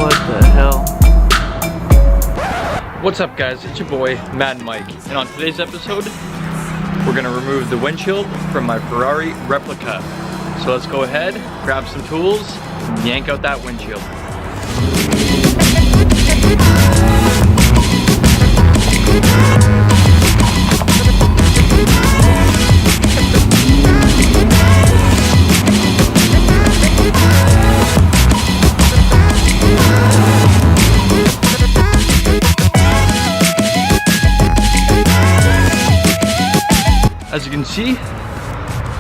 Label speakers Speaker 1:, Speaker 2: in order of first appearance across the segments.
Speaker 1: What the hell?
Speaker 2: What's up guys, it's your boy Mad Mike, and on today's episode we're gonna remove the windshield from my Ferrari replica. So let's go ahead, grab some tools, and yank out that windshield. As you can see,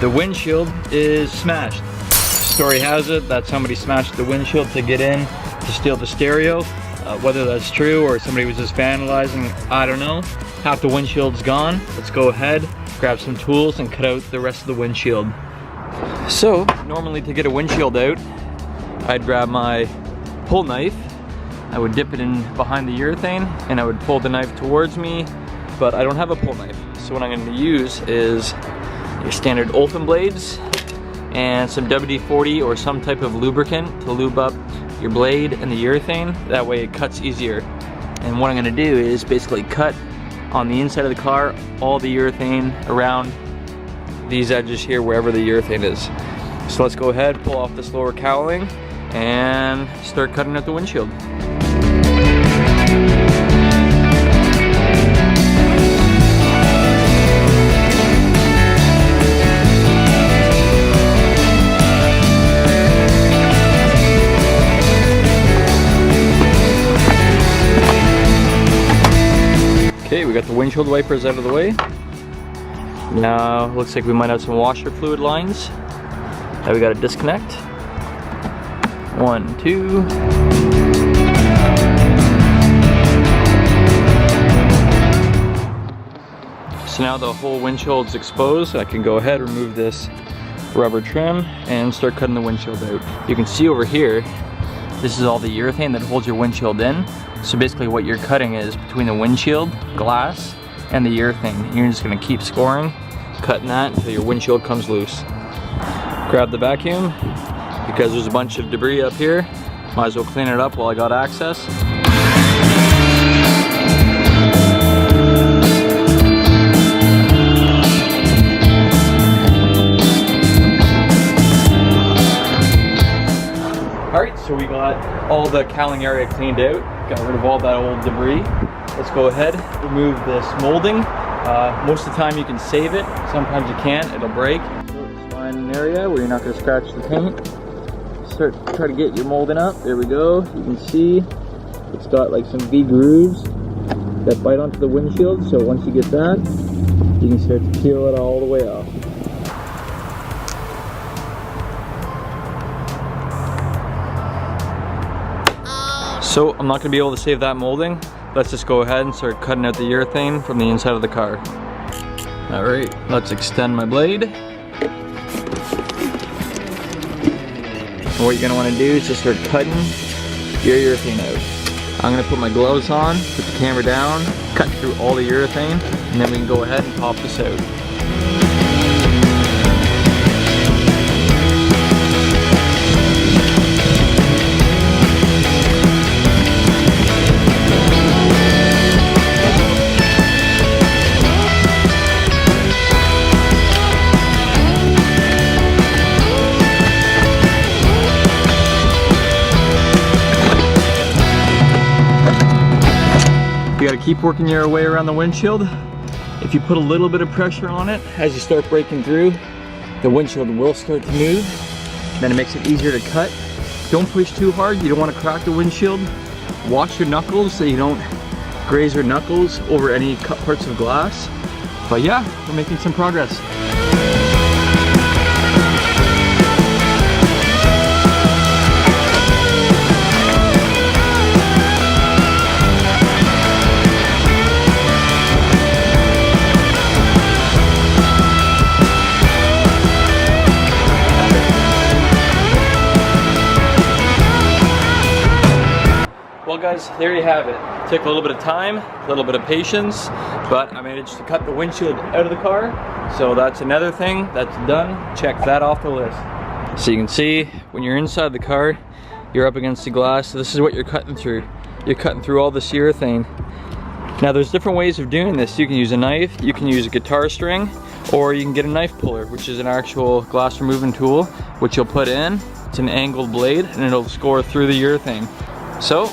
Speaker 2: the windshield is smashed. Story has it that somebody smashed the windshield to get in to steal the stereo. Whether that's true or somebody was just vandalizing, I don't know. Half the windshield's gone. Let's go ahead, grab some tools and cut out the rest of the windshield. So, normally to get a windshield out, I'd grab my pull knife. I would dip it in behind the urethane and I would pull the knife towards me, but I don't have a pull knife. So what I'm going to use is your standard Olfen blades and some WD-40 or some type of lubricant to lube up your blade and the urethane. That way it cuts easier. And what I'm going to do is basically cut on the inside of the car all the urethane around these edges here, wherever the urethane is. So let's go ahead, pull off this lower cowling and start cutting out the windshield. Okay, we got the windshield wipers out of the way. Now, looks like we might have some washer fluid lines that we got to disconnect. 1, 2. So now the whole windshield's exposed. I can go ahead, remove this rubber trim and start cutting the windshield out. You can see over here, this is all the urethane that holds your windshield in. So basically what you're cutting is between the windshield glass and the urethane. You're just gonna keep scoring, cutting that until your windshield comes loose. Grab the vacuum, because there's a bunch of debris up here. Might as well clean it up while I got access. Alright, so we got all the cowling area cleaned out, got rid of all that old debris. Let's go ahead, remove this molding. Most of the time you can save it, sometimes you can't, it'll break. So just find an area where you're not going to scratch the paint. Try to get your molding up, there we go. You can see it's got like some V grooves that bite onto the windshield, so once you get that, you can start to peel it all the way off. So I'm not going to be able to save that molding. Let's just go ahead and start cutting out the urethane from the inside of the car. Alright, let's extend my blade. And what you're going to want to do is just start cutting your urethane out. I'm going to put my gloves on, put the camera down, cut through all the urethane, and then we can go ahead and pop this out. You gotta keep working your way around the windshield. If you put a little bit of pressure on it, as you start breaking through, the windshield will start to move. Then it makes it easier to cut. Don't push too hard, you don't wanna crack the windshield. Watch your knuckles so you don't graze your knuckles over any cut parts of glass. But yeah, we're making some progress. Well guys, there you have it. It took a little bit of time, a little bit of patience, but I managed to cut the windshield out of the car. So that's another thing that's done. Check that off the list. So you can see when you're inside the car, you're up against the glass. So this is what you're cutting through. You're cutting through all this urethane. Now there's different ways of doing this. You can use a knife, you can use a guitar string, or you can get a knife puller, which is an actual glass removing tool, which you'll put in. It's an angled blade and it'll score through the urethane. So,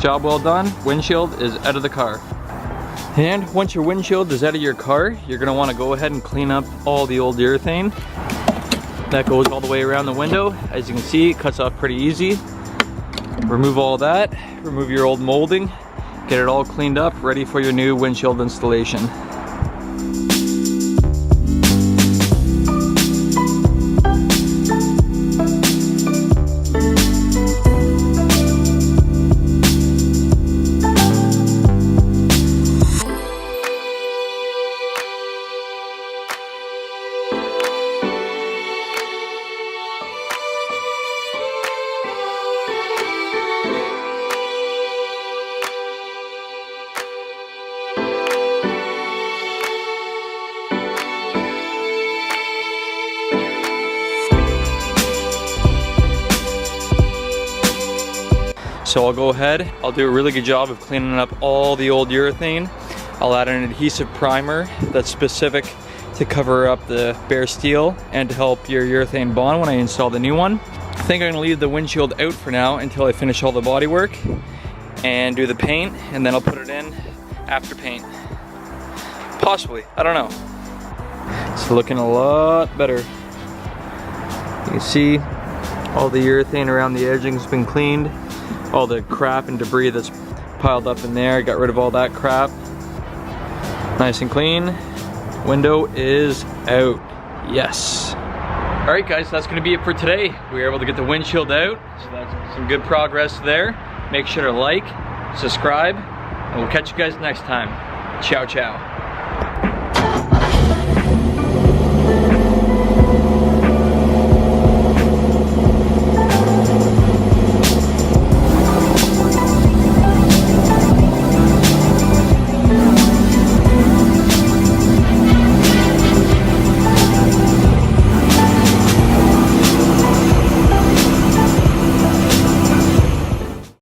Speaker 2: job well done. Windshield is out of the car. And once your windshield is out of your car, you're gonna wanna go ahead and clean up all the old urethane. That goes all the way around the window. As you can see, it cuts off pretty easy. Remove all that, remove your old molding, get it all cleaned up, ready for your new windshield installation. So I'll go ahead, I'll do a really good job of cleaning up all the old urethane. I'll add an adhesive primer that's specific to cover up the bare steel and to help your urethane bond when I install the new one. I think I'm gonna leave the windshield out for now until I finish all the body work and do the paint, and then I'll put it in after paint. Possibly, I don't know. It's looking a lot better. You can see all the urethane around the edging has been cleaned. All the crap and debris that's piled up in there, got rid of all that crap. Nice and clean. Window is out. Yes. All right guys, that's gonna be it for today. We were able to get the windshield out, so that's some good progress there. Make sure to like, subscribe, and we'll catch you guys next time. Ciao, ciao.